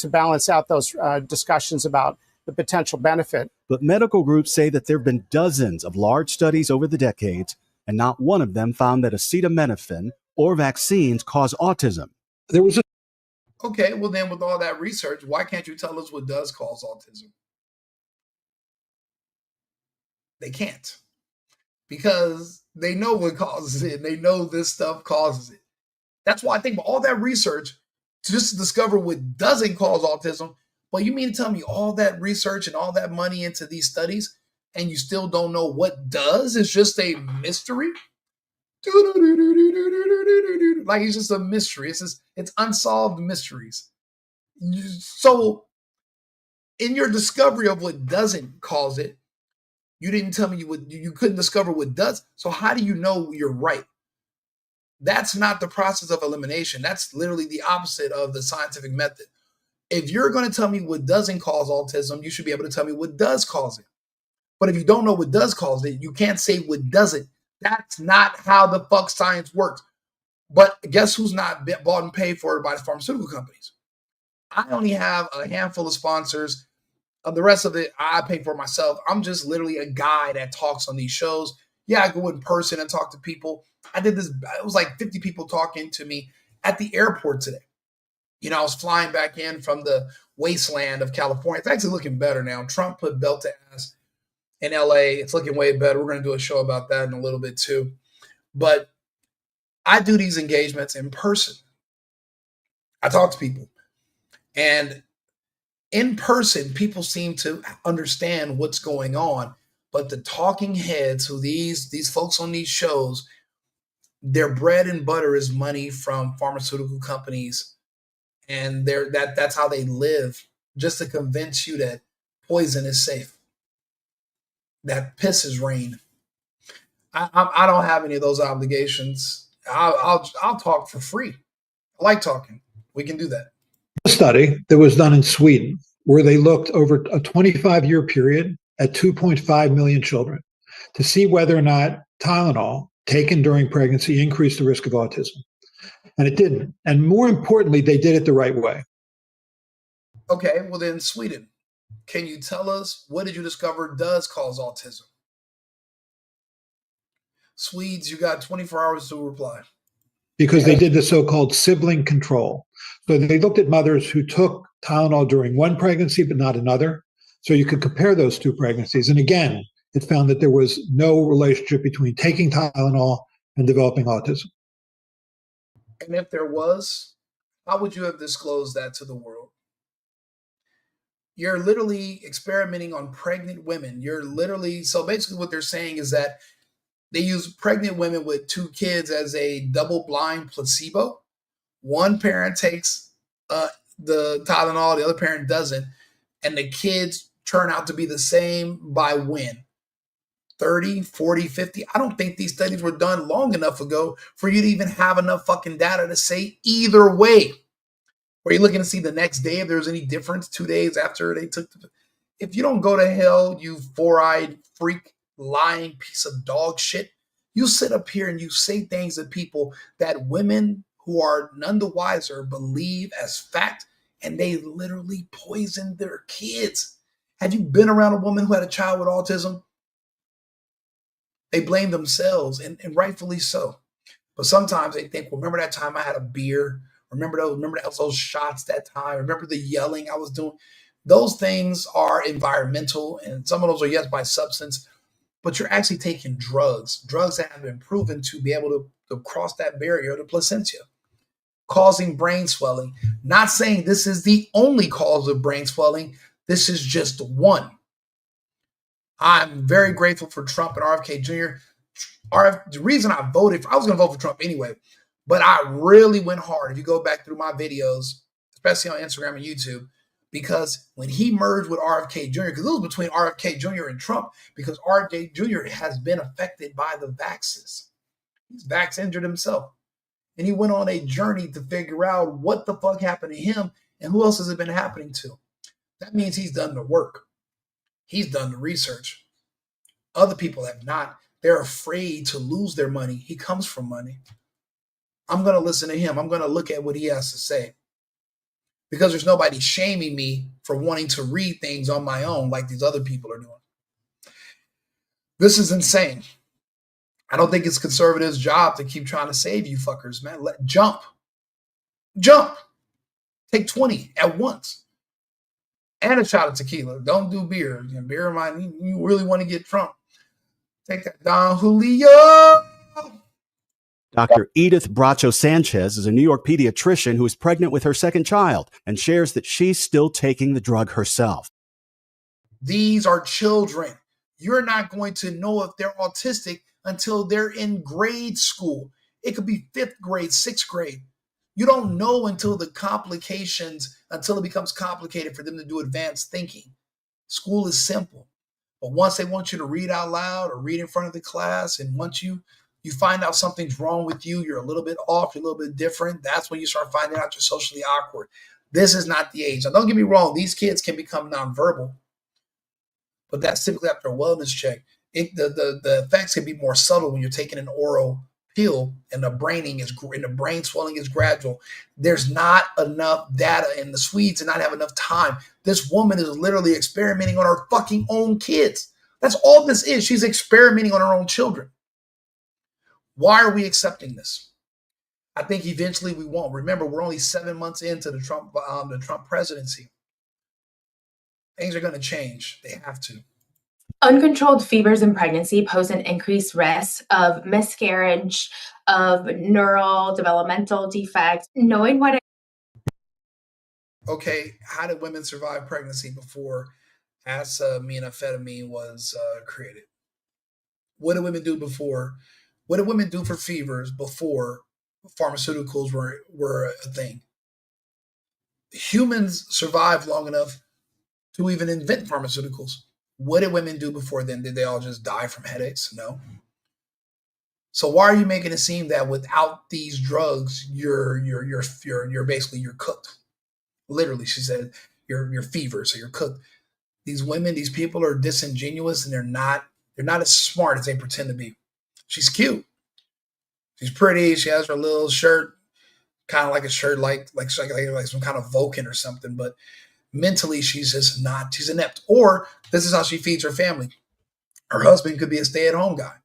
balance out those discussions about the potential benefit. But medical groups say that there have been dozens of large studies over the decades, and not one of them found that acetaminophen or vaccines cause autism. Okay, well then with all that research, why can't you tell us what does cause autism? They can't, because they know what causes it and they know this stuff causes it. That's why I think all that research to just discover what doesn't cause autism. Well, you mean to tell me all that research and all that money into these studies and you still don't know what does? It's just a mystery? Like it's just a mystery. It's unsolved mysteries. So in your discovery of what doesn't cause it, you didn't tell me you couldn't discover what does. So how do you know you're right? That's not the process of elimination. That's literally the opposite of the scientific method. If you're going to tell me what doesn't cause autism, you should be able to tell me what does cause it. But if you don't know what does cause it, you can't say what doesn't. That's not how the fuck science works. But guess who's not bought and paid for by the pharmaceutical companies? I only have a handful of sponsors. The rest of it, I pay for myself. I'm just literally a guy that talks on these shows. Yeah, I go in person and talk to people. I did this. It was like 50 people talking to me at the airport today. You know, I was flying back in from the wasteland of California. It's actually looking better now. Trump put belt to ass in LA. It's looking way better. We're going to do a show about that in a little bit too. But I do these engagements in person. I talk to people. And in person, people seem to understand what's going on. But the talking heads, who these folks on these shows, their bread and butter is money from pharmaceutical companies. And that's how they live, just to convince you that poison is safe, that piss is rain. I don't have any of those obligations. I'll talk for free. I like talking. We can do that. A study that was done in Sweden where they looked over a 25-year period at 2.5 million children to see whether or not Tylenol taken during pregnancy increased the risk of autism. And it didn't. And more importantly, they did it the right way. Okay, well then Sweden, can you tell us what did you discover does cause autism? Swedes, you got 24 hours to reply. Because they did the so-called sibling control. So they looked at mothers who took Tylenol during one pregnancy but not another. So you could compare those two pregnancies. And again, it found that there was no relationship between taking Tylenol and developing autism. And if there was, how would you have disclosed that to the world? You're literally experimenting on pregnant women. So basically what they're saying is that they use pregnant women with 2 kids as a double-blind placebo. One parent takes the Tylenol, the other parent doesn't, and the kids turn out to be the same by when? 30, 40, 50. I don't think these studies were done long enough ago for you to even have enough fucking data to say either way. Were you looking to see the next day if there was any difference 2 days after they took the... If you don't go to hell, you four-eyed freak, lying piece of dog shit, you sit up here and you say things to people that women who are none the wiser believe as fact, and they literally poison their kids. Have you been around a woman who had a child with autism? They blame themselves, and rightfully so. But sometimes they think, well, remember that time I had a beer? Remember those shots that time? Remember the yelling I was doing? Those things are environmental, and some of those are, yes, by substance, but you're actually taking drugs that have been proven to be able to cross that barrier, the placentia, causing brain swelling. Not saying this is the only cause of brain swelling. This is just one. I'm very grateful for Trump and RFK Jr. The reason I voted, I was going to vote for Trump anyway, but I really went hard. If you go back through my videos, especially on Instagram and YouTube, because when he merged with RFK Jr., because it was between RFK Jr. and Trump, because RFK Jr. has been affected by the vaxes. He's vax injured himself. And he went on a journey to figure out what the fuck happened to him and who else has it been happening to. That means he's done the work. He's done the research. Other people have not. They're afraid to lose their money. He comes from money. I'm going to listen to him. I'm going to look at what he has to say. Because there's nobody shaming me for wanting to read things on my own like these other people are doing. This is insane. I don't think it's conservatives' job to keep trying to save you fuckers, man. Jump. Take 20 at once. And a shot of tequila. Don't do beer. Beer might, you really want to get Trump. Take that Don Julio. Dr. Edith Bracho Sanchez is a New York pediatrician who is pregnant with her second child and shares that she's still taking the drug herself. These are children. You're not going to know if they're autistic until they're in grade school. It could be 5th grade, 6th grade. You don't know until it becomes complicated for them to do advanced thinking. School is simple. But once they want you to read out loud or read in front of the class, and once you find out something's wrong with you, you're a little bit off, you're a little bit different, that's when you start finding out you're socially awkward. This is not the age. Now, don't get me wrong, these kids can become nonverbal, but that's typically after a wellness check. The effects can be more subtle when you're taking an oral pill and the brain swelling is gradual. There's not enough data, and the Swedes did not have enough time. This woman is literally experimenting on her fucking own kids. That's all this is. She's experimenting on her own children. Why are we accepting this? I think eventually we won't. Remember, we're only 7 months into the Trump presidency. Things are going to change. They have to. Uncontrolled fevers in pregnancy pose an increased risk of miscarriage, of neural developmental defects. Knowing what Okay, how did women survive pregnancy before acetaminophen was created? What did women do before? What did women do for fevers before pharmaceuticals were a thing? Humans survived long enough to even invent pharmaceuticals. What did women do before then? Did they all just die from headaches? No. So why are you making it seem that without these drugs, you're basically you're cooked? Literally, she said, you're fever, so you're cooked. These women, these people are disingenuous, and they're not as smart as they pretend to be. She's cute. She's pretty. She has her little shirt, kind of like a shirt like some kind of Vulcan or something. But mentally, she's just not. She's inept. Or this is how she feeds her family. Her husband could be a stay-at-home guy,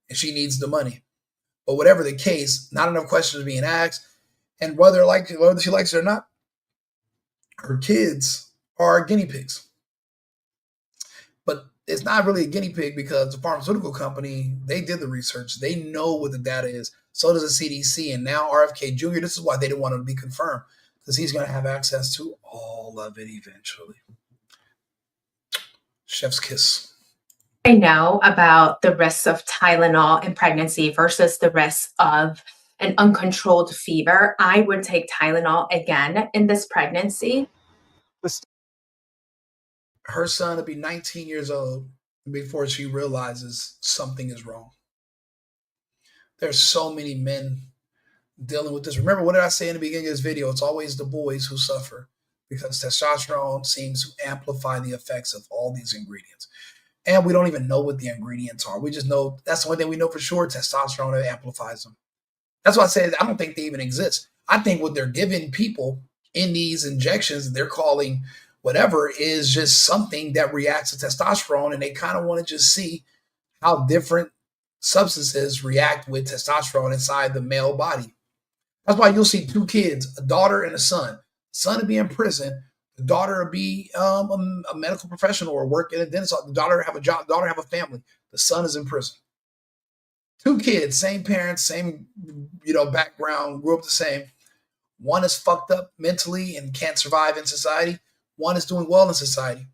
and she needs the money. But whatever the case, not enough questions are being asked, and whether she likes it or not, her kids are guinea pigs. But it's not really a guinea pig because the pharmaceutical company, they did the research. They know what the data is. So does the CDC. And now RFK Jr., this is why they didn't want him to be confirmed, because he's going to have access to all of it eventually. Chef's kiss. I know about the risks of Tylenol in pregnancy versus the risks of an uncontrolled fever, I would take Tylenol again in this pregnancy. Her son will be 19 years old before she realizes something is wrong. There's so many men dealing with this. Remember, what did I say in the beginning of this video? It's always the boys who suffer because testosterone seems to amplify the effects of all these ingredients. And we don't even know what the ingredients are. We just know that's the only thing we know for sure. Testosterone amplifies them. That's why I said I don't think they even exist. I think what they're giving people in these injections, they're calling whatever, is just something that reacts to testosterone, and they kind of want to just see how different substances react with testosterone inside the male body. That's why you'll see two kids, a daughter and a son. The son will be in prison. The daughter will be a medical professional or work in a dentist. The daughter have a job. The daughter have a family. The son is in prison. Two kids, same parents, same background, grew up the same. One is fucked up mentally and can't survive in society. One is doing well in society.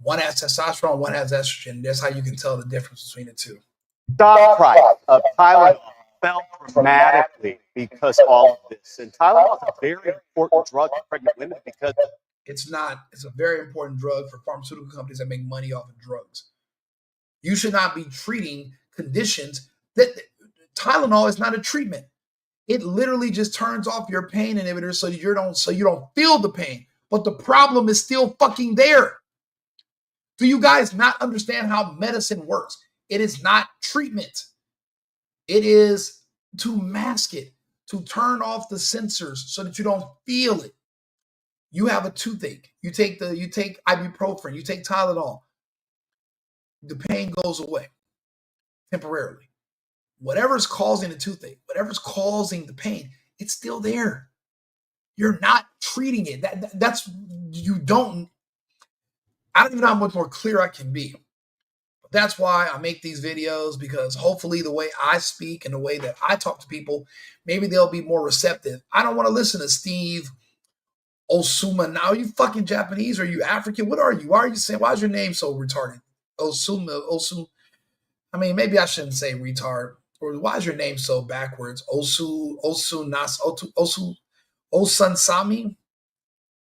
One has testosterone, one has estrogen. That's how you can tell the difference between the two. Stock price of Tylenol fell dramatically because of all of this. And Tylenol is a very important drug for pregnant women because it's a very important drug for pharmaceutical companies that make money off of drugs. You should not be treating conditions that Tylenol is not a treatment. It literally just turns off your pain inhibitor so you don't feel the pain. But the problem is still fucking there. Do you guys not understand how medicine works? It is not treatment. It is to mask it, to turn off the sensors so that you don't feel it. You have a toothache. You take ibuprofen, you take Tylenol. The pain goes away temporarily. Whatever's causing the toothache, whatever's causing the pain, it's still there. You're not treating it. I don't even know how much more clear I can be. But that's why I make these videos, because hopefully the way I speak and the way that I talk to people, maybe they'll be more receptive. I don't want to listen to Steve Osuma. Now, are you fucking Japanese? Or are you African? What are you? Why are you saying, why is your name so retarded? Osu. I mean, maybe I shouldn't say retard. Or why is your name so backwards? Osunsami?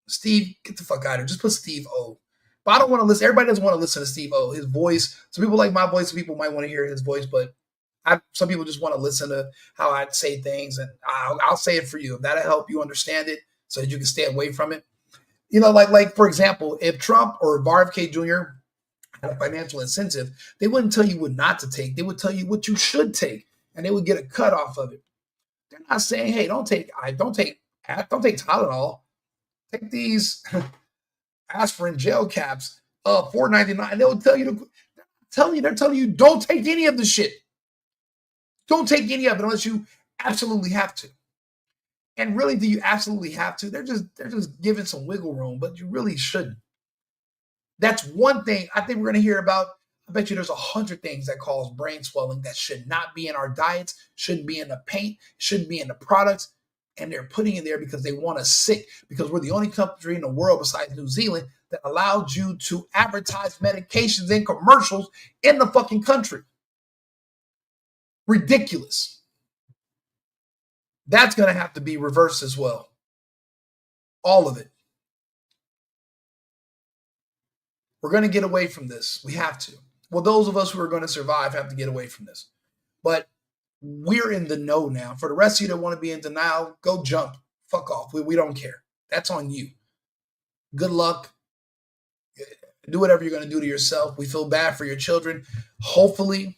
Steve, get the fuck out of here. Just put Steve O. But I don't want to listen. Everybody doesn't want to listen to Steve O. His voice. Some people like my voice. Some people might want to hear his voice. But some people just want to listen to how I say things. And I'll say it for you. If that'll help you understand it so that you can stay away from it. Like for example, if Trump or RFK Jr. had a financial incentive, they wouldn't tell you what not to take. They would tell you what you should take. And they would get a cut off of it. They're not saying, hey, don't take Tylenol. Take these aspirin gel caps, $4.99. And they'll tell you they're telling you don't take any of the shit. Don't take any of it unless you absolutely have to. And really, do you absolutely have to? They're just giving some wiggle room, but you really shouldn't. That's one thing I think we're going to hear about. I bet you there's 100 things that cause brain swelling that should not be in our diets, shouldn't be in the paint, shouldn't be in the products. And they're putting it there because they want us sick, because we're the only country in the world besides New Zealand that allowed you to advertise medications in commercials in the fucking country. Ridiculous. That's going to have to be reversed as well. All of it. We're going to get away from this. We have to. Well, those of us who are going to survive have to get away from this. But we're in the know now. For the rest of you that want to be in denial, go jump. Fuck off. We don't care. That's on you. Good luck. Do whatever you're going to do to yourself. We feel bad for your children. Hopefully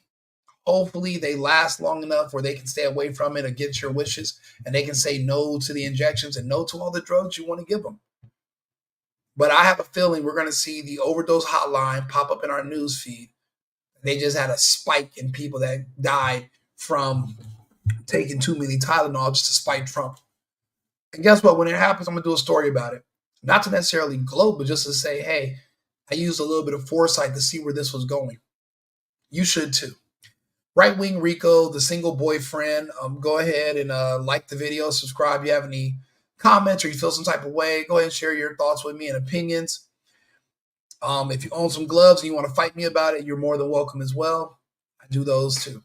they last long enough where they can stay away from it against your wishes, and they can say no to the injections and no to all the drugs you want to give them. But I have a feeling we're going to see the overdose hotline pop up in our news feed. They just had a spike in people that died from taking too many Tylenol just to spite Trump. And guess what? When it happens, I'm going to do a story about it. Not to necessarily gloat, but just to say, hey, I used a little bit of foresight to see where this was going. You should too. Right Wing Rico, the single boyfriend, go ahead and like the video, subscribe. If you have any comments or you feel some type of way, go ahead and share your thoughts with me and opinions. If you own some gloves and you want to fight me about it, you're more than welcome as well. I do those too.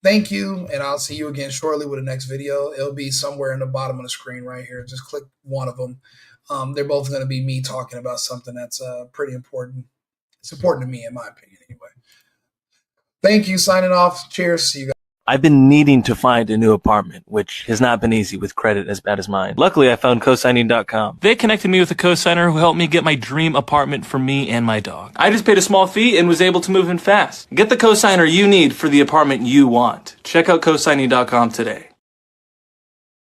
Thank you, and I'll see you again shortly with the next video. It'll be somewhere in the bottom of the screen right here. Just click one of them. They're both going to be me talking about something that's pretty important. It's important to me, in my opinion, anyway. Thank you. Signing off. Cheers. See you guys. I've been needing to find a new apartment, which has not been easy with credit as bad as mine. Luckily, I found cosigning.com. They connected me with a cosigner who helped me get my dream apartment for me and my dog. I just paid a small fee and was able to move in fast. Get the cosigner you need for the apartment you want. Check out cosigning.com today.